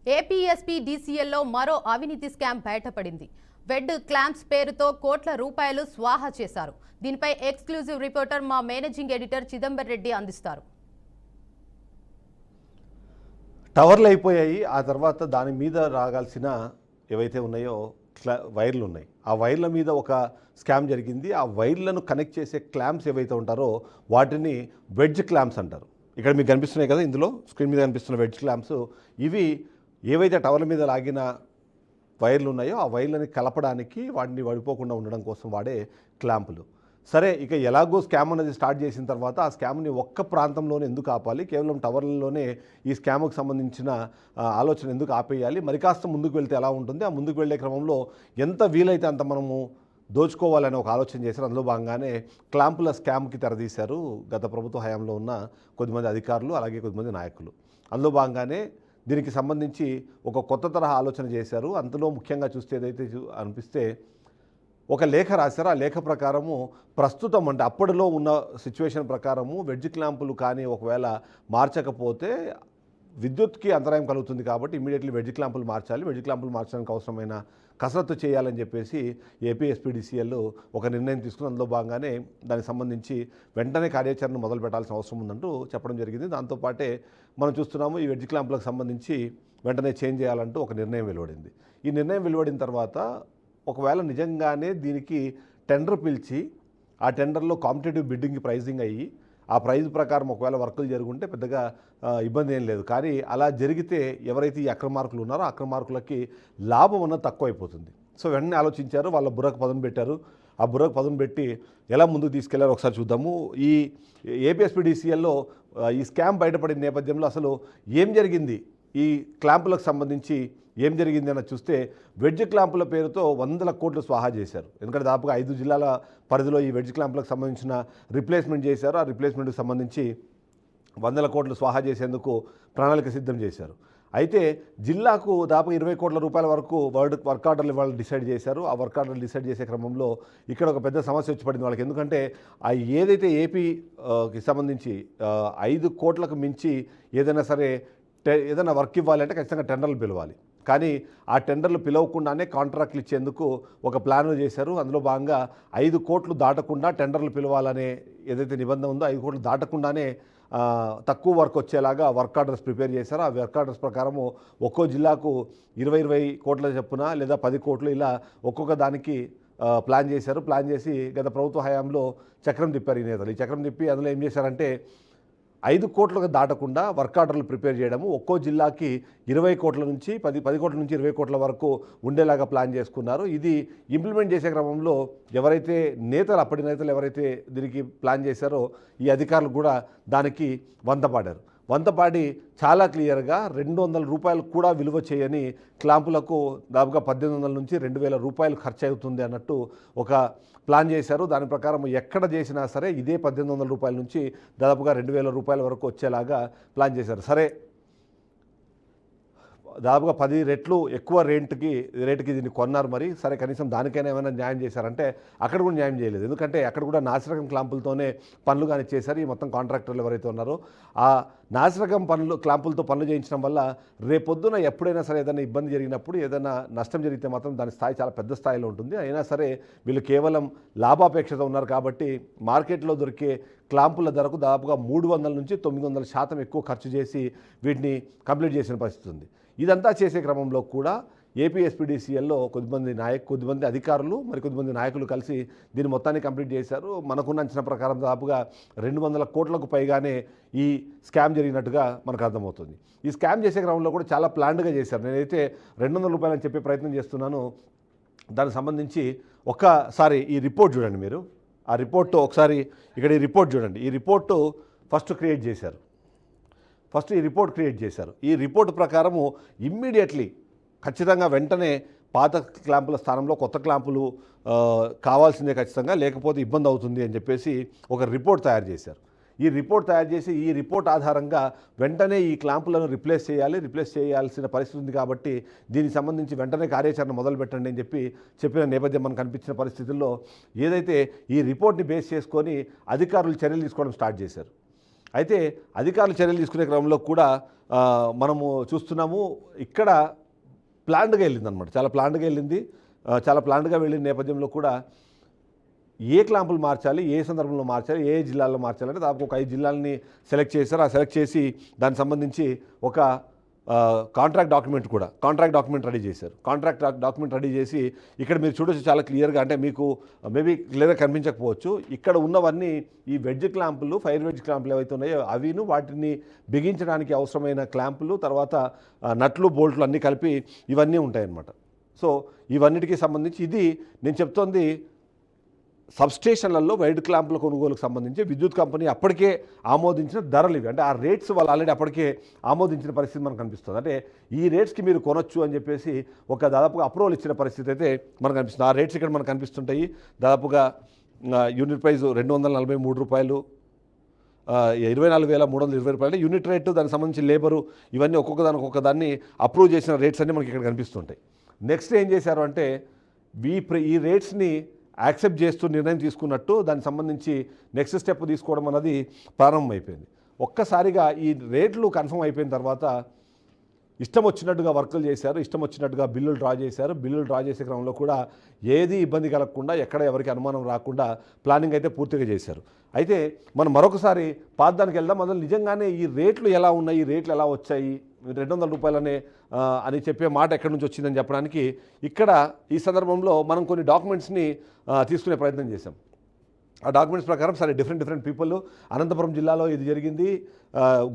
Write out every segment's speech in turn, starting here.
APSP డీసీఎల్లో మరో అవినీతి scam బయటపడింది. వెడ్ క్లాంప్స్ పేరుతో కోట్ల రూపాయలు స్వాహా చేశారు. దీనిపై ఎక్స్క్లూజివ్ రిపోర్టర్ మా మేనేజింగ్ ఎడిటర్ చిదంబర్ రెడ్డి అందిస్తారు. టవర్లు అయిపోయాయి. ఆ తర్వాత దాని మీద రాగాల్సిన ఏవైతే ఉన్నాయో వైర్లు ఉన్నాయి. ఆ వైర్ల మీద ఒక స్కామ్ జరిగింది. ఆ వైర్లను కనెక్ట్ చేసే క్లాంప్స్ ఏవైతే ఉంటారో వాటిని వెడ్జ్ క్లాంప్స్ అంటారు. ఇక్కడ మీకు కనిపిస్తున్నాయి కదా, ఇందులో స్క్రీన్ మీద కనిపిస్తున్న వెడ్జ్ క్లాంప్స్. ఇవి ఏవైతే టవర్ల మీద లాగిన వైర్లు ఉన్నాయో ఆ వైర్లని కలపడానికి, వాటిని పడిపోకుండా ఉండడం కోసం వాడే క్లాంపులు. సరే, ఇక ఎలాగో స్కామ్ అనేది స్టార్ట్ చేసిన తర్వాత ఆ స్కామ్ని ఒక్క ప్రాంతంలోనే ఎందుకు ఆపాలి, కేవలం టవర్లలోనే ఈ స్కామ్కి సంబంధించిన ఆలోచన ఎందుకు ఆపేయాలి, మరి కాస్త ముందుకు వెళ్తే ఎలా ఉంటుంది, ఆ ముందుకు వెళ్ళే క్రమంలో ఎంత వీలైతే అంత మనము దోచుకోవాలని ఒక ఆలోచన చేశారు. అందులో భాగంగానే క్లాంపుల స్కామ్కి తెరదీశారు గత ప్రభుత్వ హయాంలో ఉన్న కొద్దిమంది అధికారులు, అలాగే కొద్దిమంది నాయకులు. అందులో భాగంగానే దీనికి సంబంధించి ఒక కొత్త తరహా ఆలోచన చేశారు. అందులో ముఖ్యంగా చూస్తే ఏదైతే అనిపిస్తే ఒక లేఖ రాశారు. ఆ లేఖ ప్రకారము ప్రస్తుతం అంటే అప్పటిలో ఉన్న సిచ్యువేషన్ ప్రకారము వెడ్జ్ క్లాంపులు కానీ ఒకవేళ మార్చకపోతే విద్యుత్కి అంతరాయం కలుగుతుంది కాబట్టి ఇమీడియట్లీ వెడ్జ్ క్లాంపులు మార్చాలి, వెడ్జ్ క్లాంపులు మార్చడానికి అవసరమైన కసరత్తు చేయాలని చెప్పేసి ఏపీఎస్పీడీసీఎల్ ఒక నిర్ణయం తీసుకుని అందులో భాగంగానే దానికి సంబంధించి వెంటనే కార్యాచరణ మొదలు పెట్టాల్సిన అవసరం ఉందంటూ చెప్పడం జరిగింది. దాంతోపాటే మనం చూస్తున్నాము ఈ వెడ్జ్ క్లాంపులకు సంబంధించి వెంటనే చేంజ్ చేయాలంటూ ఒక నిర్ణయం వెలువడింది. ఈ నిర్ణయం వెలువడిన తర్వాత ఒకవేళ నిజంగానే దీనికి టెండర్ పిలిచి ఆ టెండర్లో కాంపిటేటివ్ బిడ్డింగ్ ప్రైజింగ్ అయ్యి ఆ ప్రైజ్ ప్రకారం ఒకవేళ వర్కులు జరుగుంటే పెద్దగా ఇబ్బంది ఏం లేదు. కానీ అలా జరిగితే ఎవరైతే ఈ అక్రమార్కులు ఉన్నారో అక్రమార్కులకి లాభం అన్నది తక్కువైపోతుంది. సో వెంటనే ఆలోచించారు, వాళ్ళ బుర్రకు పదును పెట్టారు. ఆ బుర్రకు పదును పెట్టి ఎలా ముందుకు తీసుకెళ్లారో ఒకసారి చూద్దాము. ఈ ఏపీఎస్పీడీసీఎల్లో ఈ స్కామ్ బయటపడిన నేపథ్యంలో అసలు ఏం జరిగింది, ఈ క్లాంపులకు సంబంధించి ఏం జరిగింది అని చూస్తే వెడ్జ్ క్లాంపుల పేరుతో 100 కోట్లు స్వాహా చేశారు. ఎందుకంటే దాదాపుగా 5 జిల్లాల పరిధిలో ఈ వెడ్జ్ క్లాంపులకు సంబంధించిన రిప్లేస్మెంట్ చేశారు. ఆ రిప్లేస్మెంట్కి సంబంధించి 100 కోట్లు స్వాహా చేసేందుకు ప్రణాళిక సిద్ధం చేశారు. అయితే జిల్లాకు దాదాపు 20 కోట్ల రూపాయల వరకు వర్క్ ఆర్డర్లు వాళ్ళు డిసైడ్ చేశారు. ఆ వర్క్ ఆర్డర్లు డిసైడ్ చేసే క్రమంలో ఇక్కడ ఒక పెద్ద సమస్య వచ్చి పడింది వాళ్ళకి. ఎందుకంటే ఏదైతే ఏపీకి సంబంధించి 5 కోట్లకు మించి ఏదైనా సరే ఏదైనా వర్క్ ఇవ్వాలంటే ఖచ్చితంగా టెండర్లు పిలవాలి. కానీ ఆ టెండర్లు పిలవకుండానే కాంట్రాక్ట్లు ఇచ్చేందుకు ఒక ప్లాన్ చేశారు. అందులో భాగంగా 5 కోట్లు దాటకుండా టెండర్లు పిలవాలనే ఏదైతే నిబంధన ఉందో 5 కోట్లు దాటకుండానే తక్కువ వర్క్ వచ్చేలాగా వర్క్ ఆర్డర్స్ ప్రిపేర్ చేశారు. ఆ వర్క్ ఆర్డర్స్ ప్రకారము ఒక్కో జిల్లాకు 20 కోట్ల చొప్పున లేదా 10 కోట్లు ఇలా ఒక్కొక్క దానికి ప్లాన్ చేశారు. ప్లాన్ చేసి గత ప్రభుత్వ హయాంలో చక్రం తిప్పారు ఈ నేతలు. ఈ చక్రం తిప్పి అందులో ఏం చేశారంటే 5 కోట్లకు దాటకుండా వర్క్ ఆర్డర్లు ప్రిపేర్ చేయడము, ఒక్కో జిల్లాకి 20 కోట్ల నుంచి 10 కోట్ల నుంచి 20 కోట్ల వరకు ఉండేలాగా ప్లాన్ చేసుకున్నారు. ఇది ఇంప్లిమెంట్ చేసే క్రమంలో ఎవరైతే అప్పటి నేతలు ఎవరైతే దీనికి ప్లాన్ చేశారో ఈ అధికారులు కూడా దానికి వంతపాడి చాలా క్లియర్గా 200 రూపాయలు కూడా విలువ చేయని క్లాంపులకు దాదాపుగా 1800 నుంచి 2000 రూపాయలు ఖర్చు అవుతుంది అన్నట్టు ఒక ప్లాన్ చేశారు. దాని ప్రకారం ఎక్కడ చేసినా సరే ఇదే 1800 రూపాయల నుంచి దాదాపుగా 2000 రూపాయల వరకు వచ్చేలాగా ప్లాన్ చేశారు. సరే, దాదాపుగా 10 రెట్లు ఎక్కువ రేటుకి దీన్ని కొన్నారు. మరి సరే, కనీసం దానికైనా ఏమైనా న్యాయం చేశారంటే అక్కడ కూడా న్యాయం చేయలేదు. ఎందుకంటే అక్కడ కూడా నాసిరకం క్లాంపులతోనే పనులు కానీ చేశారు. ఈ మొత్తం కాంట్రాక్టర్లు ఎవరైతే ఉన్నారో ఆ నాసిరకం క్లాంపులతో పనులు చేయించడం వల్ల రేపొద్దున ఎప్పుడైనా సరే ఏదైనా ఇబ్బంది జరిగినప్పుడు, ఏదైనా నష్టం జరిగితే మాత్రం దాని స్థాయి చాలా పెద్ద స్థాయిలో ఉంటుంది. అయినా సరే వీళ్ళు కేవలం లాభాపేక్షతో ఉన్నారు కాబట్టి మార్కెట్లో దొరికే క్లాంపుల ధరకు దాదాపుగా 300 నుంచి 900% ఎక్కువ ఖర్చు చేసి వీటిని కంప్లీట్ చేసిన పరిస్థితి ఉంది. ఇదంతా చేసే క్రమంలో కూడా ఏపీఎస్పీడీసీఎల్లో కొద్దిమంది అధికారులు కొద్దిమంది నాయకులు కలిసి దీన్ని మొత్తాన్ని కంప్లీట్ చేశారు. మనకున్న అంచనా ప్రకారం దాదాపుగా 200 కోట్లకు పైగానే ఈ స్కామ్ జరిగినట్టుగా మనకు అర్థమవుతుంది. ఈ స్కామ్ చేసే క్రమంలో కూడా చాలా ప్లాన్డ్గా చేశారు. నేనైతే 200 రూపాయలు అని చెప్పే ప్రయత్నం చేస్తున్నాను. దానికి సంబంధించి ఒక్కసారి ఈ రిపోర్ట్ చూడండి మీరు. ఆ రిపోర్టు ఒకసారి ఇక్కడ ఈ రిపోర్ట్ చూడండి. ఈ రిపోర్టు ఫస్ట్ ఈ రిపోర్ట్ క్రియేట్ చేశారు. ఈ రిపోర్ట్ ప్రకారము ఇమ్మీడియట్లీ ఖచ్చితంగా వెంటనే పాత క్లాంపుల స్థానంలో కొత్త క్లాంపులు కావాల్సిందే ఖచ్చితంగా, లేకపోతే ఇబ్బంది అవుతుంది అని చెప్పేసి ఒక రిపోర్ట్ తయారు చేశారు. ఈ రిపోర్ట్ తయారు చేసి ఈ రిపోర్ట్ ఆధారంగా వెంటనే ఈ క్లాంపులను రిప్లేస్ చేయాల్సిన పరిస్థితి ఉంది కాబట్టి దీనికి సంబంధించి వెంటనే కార్యాచరణ మొదలు పెట్టండి అని చెప్పిన నేపథ్యం మనకు కనిపించిన పరిస్థితుల్లో ఏదైతే ఈ రిపోర్ట్ని బేస్ చేసుకొని అధికారులు చర్యలు తీసుకోవడం స్టార్ట్ చేశారు. అయితే అధికారులు చర్యలు తీసుకునే క్రమంలో కూడా మనము చూస్తున్నాము ఇక్కడ ప్లాన్డ్గా వెళ్ళిందనమాట, చాలా ప్లాన్డ్గా వెళ్ళింది. చాలా ప్లాన్డ్గా వెళ్ళిన నేపథ్యంలో కూడా ఏ క్లాంపులు మార్చాలి, ఏ సందర్భంలో మార్చాలి, ఏ జిల్లాల్లో మార్చాలంటే దాదాపు ఒక 5 జిల్లాలని సెలెక్ట్ చేశారు. ఆ సెలెక్ట్ చేసి దానికి సంబంధించి ఒక కాంట్రాక్ట్ డాక్యుమెంట్ రెడీ చేశారు. కాంట్రాక్ట్ డాక్యుమెంట్ రెడీ చేసి ఇక్కడ మీరు చూడొచ్చు చాలా క్లియర్గా, అంటే మీకు మేబీ క్లియర్గా కనిపించకపోవచ్చు, ఇక్కడ ఉన్నవన్నీ ఈ వెడ్జ్ క్లాంపులు, ఫైర్ వెడ్జ్ క్లాంపులు ఏవైతే ఉన్నాయో అవిను వాటిని బిగించడానికి అవసరమైన క్లాంపులు, తర్వాత నట్లు బోల్ట్లు అన్నీ కలిపి ఇవన్నీ ఉంటాయన్నమాట. సో ఇవన్నిటికీ సంబంధించి ఇది నేను చెప్తోంది సబ్స్టేషన్లలో వైడ్ క్లాంపుల కొనుగోలుకు సంబంధించి విద్యుత్ కంపెనీ అప్పటికే ఆమోదించిన ధరలు ఇవి. అంటే ఆ రేట్స్ వాళ్ళు ఆల్రెడీ అప్పటికే ఆమోదించిన పరిస్థితి మనకు కనిపిస్తుంది. అంటే ఈ రేట్స్కి మీరు కొనొచ్చు అని చెప్పేసి ఒక దాదాపుగా అప్రూవల్ ఇచ్చిన పరిస్థితి అయితే మనకు కనిపిస్తుంది. ఆ రేట్స్ ఇక్కడ మనకు కనిపిస్తుంటాయి. దాదాపుగా యూనిట్ ప్రైస్ రూ. 243,320 రూపాయలు యూనిట్ రేటు, దానికి సంబంధించి లేబరు, ఇవన్నీ ఒక్కొక్క దాన్ని అప్రూవ్ చేసిన రేట్స్ అన్నీ మనకి ఇక్కడ కనిపిస్తుంటాయి. నెక్స్ట్ ఏం చేశారు అంటే ఈ రేట్స్ని యాక్సెప్ట్ చేస్తూ నిర్ణయం తీసుకున్నట్టు దానికి సంబంధించి నెక్స్ట్ స్టెప్ తీసుకోవడం అన్నది ప్రారంభమైపోయింది. ఒక్కసారిగా ఈ రేట్లు కన్ఫర్మ్ అయిపోయిన తర్వాత ఇష్టం వచ్చినట్టుగా వర్కులు చేశారు, ఇష్టం వచ్చినట్టుగా బిల్లులు డ్రా చేశారు. బిల్లులు డ్రా చేసే క్రమంలో కూడా ఏది ఇబ్బంది కలగకుండా, ఎక్కడ ఎవరికి అనుమానం రాకుండా ప్లానింగ్ అయితే పూర్తిగా చేశారు. అయితే మనం మరొకసారి పాదానికి వెళ్దాం. అసలు నిజంగానే ఈ రేట్లు ఎలా ఉన్నాయి, ఈ రేట్లు ఎలా వచ్చాయి, 200 రూపాయలనే అని చెప్పే మాట ఎక్కడి నుంచి వచ్చిందని చెప్పడానికి ఇక్కడ ఈ సందర్భంలో మనం కొన్ని డాక్యుమెంట్స్ని తీసుకునే ప్రయత్నం చేశాం. ఆ డాక్యుమెంట్స్ ప్రకారం సరే డిఫరెంట్ పీపుల్ అనంతపురం జిల్లాలో ఇది జరిగింది,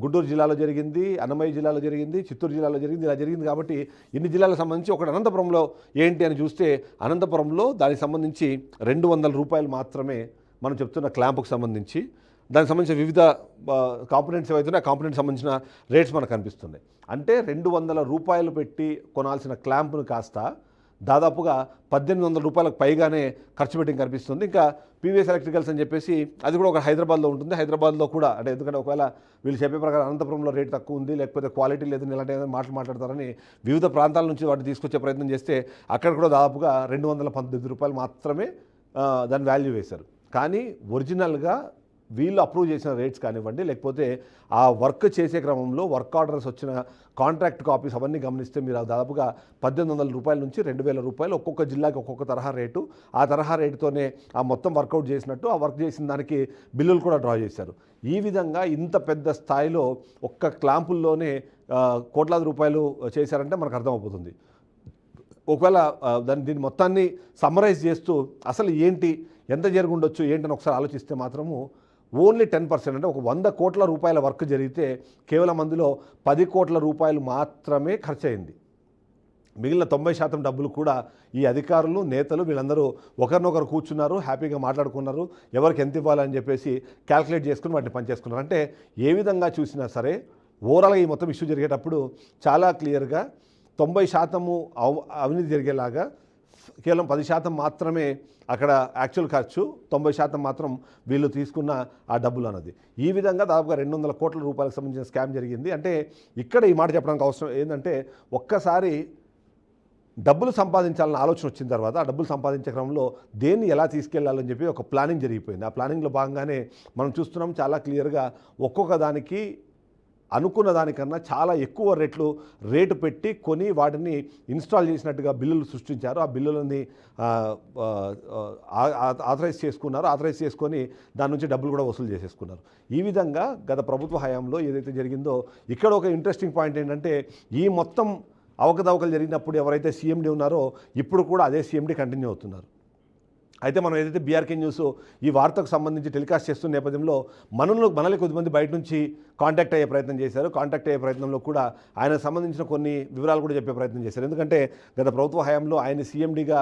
గుంటూరు జిల్లాలో జరిగింది, అన్నమయ్య జిల్లాలో జరిగింది, చిత్తూరు జిల్లాలో జరిగింది, ఇలా జరిగింది. కాబట్టి ఇన్ని జిల్లాలకు సంబంధించి ఒకటి అనంతపురంలో ఏంటి అని చూస్తే అనంతపురంలో దానికి సంబంధించి 200 రూపాయలు మాత్రమే మనం చెప్తున్న క్లాంపుకు సంబంధించి, దానికి సంబంధించిన వివిధ కాంపోనెంట్స్ ఏవైతున్నాయో ఆ కాంపోనెంట్స్ సంబంధించిన రేట్స్ మనకు కనిపిస్తున్నాయి. అంటే 200 రూపాయలు పెట్టి కొనాల్సిన క్లాంపును కాస్త దాదాపుగా 1,800 రూపాయలకు పైగానే ఖర్చు పెట్టడం కనిపిస్తుంది. ఇంకా పీవీఎస్ ఎలక్ట్రికల్స్ అని చెప్పేసి అది కూడా ఒక హైదరాబాద్లో ఉంటుంది. హైదరాబాద్లో కూడా అంటే ఎందుకంటే ఒకవేళ వీళ్ళు చెప్పే ప్రకారం అనంతపురంలో రేట్ తక్కువ ఉంది, లేకపోతే క్వాలిటీ లేదు, ఇలాంటి ఏదైనా మాట్లాడతారని వివిధ ప్రాంతాల నుంచి వాటిని తీసుకొచ్చే ప్రయత్నం చేస్తే అక్కడ కూడా దాదాపుగా 218 రూపాయలు మాత్రమే దాని వాల్యూ వేశారు. కానీ ఒరిజినల్గా వీళ్ళు అప్రూవ్ చేసిన రేట్స్ కానివ్వండి, లేకపోతే ఆ వర్క్ చేసే క్రమంలో వర్క్ ఆర్డర్స్ వచ్చిన కాంట్రాక్ట్ కాపీస్ అవన్నీ గమనిస్తే మీరు దాదాపుగా 1,800 రూపాయల నుంచి 2,000 రూపాయలు ఒక్కొక్క జిల్లాకి ఒక్కొక్క తరహా రేటు, ఆ తరహా రేటుతోనే ఆ మొత్తం వర్కౌట్ చేసినట్టు ఆ వర్క్ చేసిన దానికి బిల్లులు కూడా డ్రా చేశారు. ఈ విధంగా ఇంత పెద్ద స్థాయిలో ఒక్క క్లాంపుల్లోనే కోట్లాది రూపాయలు చేశారంటే మనకు అర్థమైపోతుంది. ఒకవేళ దీన్ని మొత్తాన్ని సమ్మరైజ్ చేస్తూ అసలు ఏంటి, ఎంత జరుగుండొచ్చు ఏంటని ఒకసారి ఆలోచిస్తే మాత్రము ఓన్లీ 10%, అంటే ఒక 100 కోట్ల రూపాయల వర్క్ జరిగితే కేవలం అందులో 10 కోట్ల రూపాయలు మాత్రమే ఖర్చు అయింది. మిగిలిన 90% డబ్బులు కూడా ఈ అధికారులు, నేతలు వీళ్ళందరూ ఒకరినొకరు కూర్చున్నారు, హ్యాపీగా మాట్లాడుకున్నారు, ఎవరికి ఎంత ఇవ్వాలని చెప్పేసి క్యాల్కులేట్ చేసుకుని వాటిని పనిచేసుకున్నారు. అంటే ఏ విధంగా చూసినా సరే ఓవరాల్గా ఈ మొత్తం ఇష్యూ జరిగేటప్పుడు చాలా క్లియర్గా 90% అవినీతి జరిగేలాగా కేవలం 10% మాత్రమే అక్కడ యాక్చువల్ ఖర్చు, 90% మాత్రం వీళ్ళు తీసుకున్న ఆ డబ్బులు అన్నది. ఈ విధంగా దాదాపుగా 200 కోట్ల రూపాయలకు సంబంధించిన స్కామ్ జరిగింది. అంటే ఇక్కడ ఈ మాట చెప్పడానికి అవసరం ఏంటంటే ఒక్కసారి డబ్బులు సంపాదించాలన్న ఆలోచన వచ్చిన తర్వాత ఆ డబ్బులు సంపాదించే క్రమంలో దేన్ని ఎలా తీసుకెళ్లాలని చెప్పి ఒక ప్లానింగ్ జరిగిపోయింది. ఆ ప్లానింగ్లో భాగంగానే మనం చూస్తున్నాం చాలా క్లియర్గా ఒక్కొక్క దానికి అనుకున్న దానికన్నా చాలా ఎక్కువ రేటు పెట్టి కొని వాటిని ఇన్స్టాల్ చేసినట్టుగా బిల్లులు సృష్టించారు. ఆ బిల్లులని ఆథరైజ్ చేసుకున్నారు. ఆథరైజ్ చేసుకొని దాని నుంచి డబ్బులు కూడా వసూలు చేసేసుకున్నారు. ఈ విధంగా గత ప్రభుత్వ హయాంలో ఏదైతే జరిగిందో ఇక్కడ ఒక ఇంట్రెస్టింగ్ పాయింట్ ఏంటంటే ఈ మొత్తం అవకతవకలు జరిగినప్పుడు ఎవరైతే సీఎండీ ఉన్నారో ఇప్పుడు కూడా అదే సీఎండీ కంటిన్యూ అవుతున్నారు. అయితే మనం ఏదైతే బీఆర్కే న్యూస్ ఈ వార్తకు సంబంధించి టెలికాస్ట్ చేస్తున్న నేపథ్యంలో మనల్ని కొద్దిమంది బయట నుంచి కాంటాక్ట్ అయ్యే ప్రయత్నం చేశారు. కాంటాక్ట్ అయ్యే ప్రయత్నంలో కూడా ఆయనకు సంబంధించిన కొన్ని వివరాలు కూడా చెప్పే ప్రయత్నం చేశారు. ఎందుకంటే గత ప్రభుత్వ హయాంలో ఆయన సీఎండీగా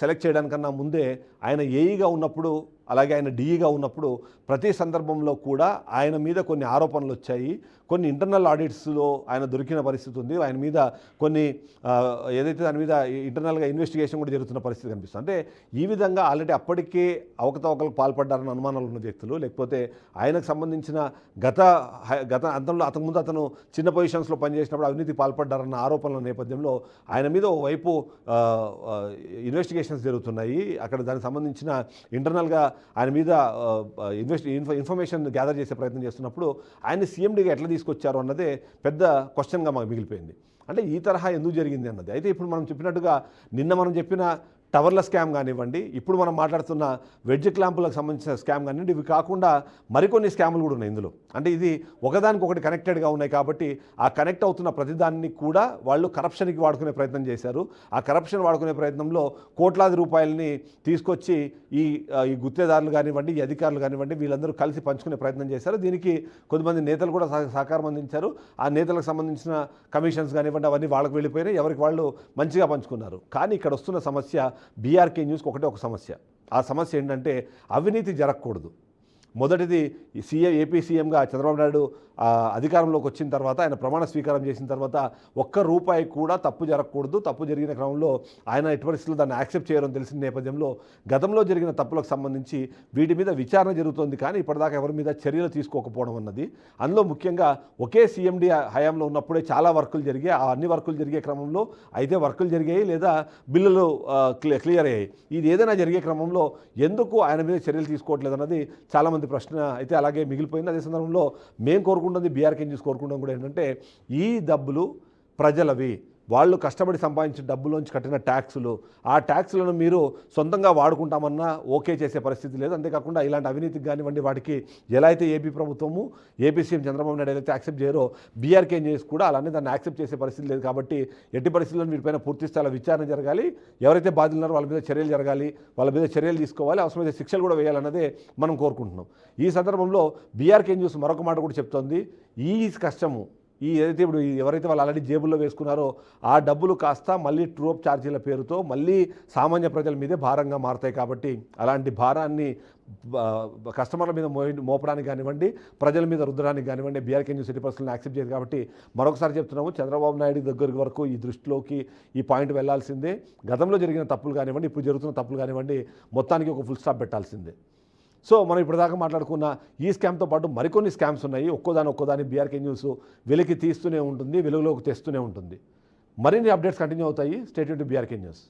సెలెక్ట్ చేయడానికన్నా ముందే ఆయన ఏఈగా ఉన్నప్పుడు, అలాగే ఆయన డీఈగా ఉన్నప్పుడు ప్రతి సందర్భంలో కూడా ఆయన మీద కొన్ని ఆరోపణలు వచ్చాయి. కొన్ని ఇంటర్నల్ ఆడిట్స్లో ఆయన దొరికిన పరిస్థితి ఉంది. ఆయన మీద కొన్ని ఏదైతే దాని మీద ఇంటర్నల్గా ఇన్వెస్టిగేషన్ కూడా జరుగుతున్న పరిస్థితి కనిపిస్తుంది. అంటే ఈ విధంగా ఆల్రెడీ అప్పటికే అవకతవకలకు పాల్పడ్డారన్న అనుమానాలు ఉన్న వ్యక్తులు, లేకపోతే ఆయనకు సంబంధించిన గత అంతంలో అంతకుముందు అతను చిన్న పొజిషన్స్లో పనిచేసినప్పుడు అవినీతికి పాల్పడ్డారన్న ఆరోపణల నేపథ్యంలో ఆయన మీద ఓవైపు ఇన్వెస్టిగేషన్స్ జరుగుతున్నాయి. అక్కడ దానికి సంబంధించిన ఇంటర్నల్గా ఆయన మీద ఇన్ఫర్మేషన్ గ్యాదర్ చేసే ప్రయత్నం చేస్తున్నప్పుడు ఆయన్ని సీఎండీగా ఎట్లా తీసుకొచ్చారు అన్నదే పెద్ద క్వశ్చన్గా మాకు మిగిలిపోయింది. అంటే ఈ తరహా ఎందుకు జరిగింది అన్నది. అయితే ఇప్పుడు మనం చెప్పినట్టుగా నిన్న మనం చెప్పిన టవర్ల స్కామ్ కానివ్వండి, ఇప్పుడు మనం మాట్లాడుతున్న వెడ్జ్ క్లాంపులకు సంబంధించిన స్కామ్ కానివ్వండి, ఇవి కాకుండా మరికొన్ని స్కాములు కూడా ఉన్నాయి ఇందులో. అంటే ఇది ఒకదానికొకటి కనెక్టెడ్గా ఉన్నాయి కాబట్టి ఆ కనెక్ట్ అవుతున్న ప్రతిదాన్ని కూడా వాళ్ళు కరప్షన్కి వాడుకునే ప్రయత్నం చేశారు. ఆ కరప్షన్ వాడుకునే ప్రయత్నంలో కోట్లాది రూపాయలని తీసుకొచ్చి ఈ గుత్తేదారులు కానివ్వండి, ఈ అధికారులు కానివ్వండి, వీళ్ళందరూ కలిసి పంచుకునే ప్రయత్నం చేశారు. దీనికి కొంతమంది నేతలు కూడా సహకారం అందించారు. ఆ నేతలకు సంబంధించిన కమిషన్స్ కానివ్వండి అవన్నీ వాళ్ళకి వెళ్ళిపోయినాయి, ఎవరికి వాళ్ళు మంచిగా పంచుకున్నారు. కానీ ఇక్కడ వస్తున్న సమస్య బీఆర్కే న్యూస్కి ఒక సమస్య. ఆ సమస్య ఏంటంటే అవినీతి జరగకూడదు. మొదటిది ఏపీ సీఎంగా చంద్రబాబు నాయుడు అధికారంలోకి వచ్చిన తర్వాత ఆయన ప్రమాణ స్వీకారం చేసిన తర్వాత ఒక్క రూపాయి కూడా తప్పు జరగకూడదు. తప్పు జరిగిన క్రమంలో ఆయన ఎట్టి పరిస్థితుల్లో దాన్ని యాక్సెప్ట్ చేయడం తెలిసిన నేపథ్యంలో గతంలో జరిగిన తప్పులకు సంబంధించి వీటి మీద విచారణ జరుగుతోంది. కానీ ఇప్పటిదాకా ఎవరి మీద చర్యలు తీసుకోకపోవడం అన్నది, అందులో ముఖ్యంగా ఒకే సీఎండీ హయాంలో ఉన్నప్పుడే చాలా వర్కులు జరిగాయి. ఆ అన్ని వర్కులు జరిగే క్రమంలో అయితే వర్కులు జరిగాయి లేదా బిల్లులు క్లియర్ అయ్యాయి. ఇది ఏదైనా జరిగే క్రమంలో ఎందుకు ఆయన మీద చర్యలు తీసుకోవట్లేదు అన్నది చాలామంది ప్రశ్న అయితే అలాగే మిగిలిపోయింది. అదే సందర్భంలో మేము కోరుకుంటుంది, బీఆర్కే న్యూస్ కోరుకుంటాం కూడా ఏంటంటే ఈ డబ్బులు ప్రజలవి, వాళ్ళు కష్టపడి సంపాదించిన డబ్బులోంచి కట్టిన ట్యాక్సులు, ఆ ట్యాక్సులను మీరు సొంతంగా వాడుకుంటామన్నా ఓకే చేసే పరిస్థితి లేదు. అంతేకాకుండా ఇలాంటి అవినీతికి కానివ్వండి వాటికి ఎలా అయితే ఏపీ ప్రభుత్వము ఏపీ సీఎం చంద్రబాబు నాయుడు అయితే యాక్సెప్ట్ చేయరో బీఆర్కే న్యూస్ కూడా అలానే దాన్ని యాక్సెప్ట్ చేసే పరిస్థితి లేదు. కాబట్టి ఎట్టి పరిస్థితుల్లో వీటిపైన పూర్తి స్థాయిలో విచారణ జరగాలి. ఎవరైతే బాధ్యులు ఉన్నారో వాళ్ళ మీద చర్యలు జరగాలి, వాళ్ళ మీద చర్యలు తీసుకోవాలి, అవసరమైతే శిక్షలు కూడా వేయాలన్నదే మనం కోరుకుంటున్నాం. ఈ సందర్భంలో బీఆర్కే న్యూస్ మరొక మాట కూడా చెప్తోంది, ఈ కష్టము ఏదైతే ఇప్పుడు ఎవరైతే వాళ్ళు ఆల్రెడీ జేబుల్లో వేసుకున్నారో ఆ డబ్బులు కాస్త మళ్ళీ ట్రూఅప్ ఛార్జీల పేరుతో మళ్ళీ సామాన్య ప్రజల మీదే భారంగా మారుతాయి. కాబట్టి అలాంటి భారాన్ని కస్టమర్ల మీద మోపడానికి కానివ్వండి, ప్రజల మీద రుద్దడానికి కానివ్వండి బీఆర్కే న్యూస్ ఎట్టి పరిస్థితులను యాక్సెప్ట్ చేయదు. కాబట్టి మరొకసారి చెప్తున్నాము, చంద్రబాబు నాయుడు దగ్గర వరకు ఈ దృష్టిలోకి ఈ పాయింట్ వెళ్లాల్సిందే. గతంలో జరిగిన తప్పులు కానివ్వండి, ఇప్పుడు జరుగుతున్న తప్పులు కానివ్వండి, మొత్తానికి ఒక ఫుల్ స్టాప్ పెట్టాల్సిందే. సో మనం ఇప్పటిదాకా మాట్లాడుకున్న ఈ స్కామ్తో పాటు మరికొన్ని స్కామ్స్ ఉన్నాయి. ఒక్కోదాని బీఆర్కే న్యూస్ వెలికి తీస్తూనే ఉంటుంది, వెలుగులోకి తెస్తూనే ఉంటుంది. మరిన్ని అప్డేట్స్ కంటిన్యూ అవుతాయి. Stay tuned to BRK news.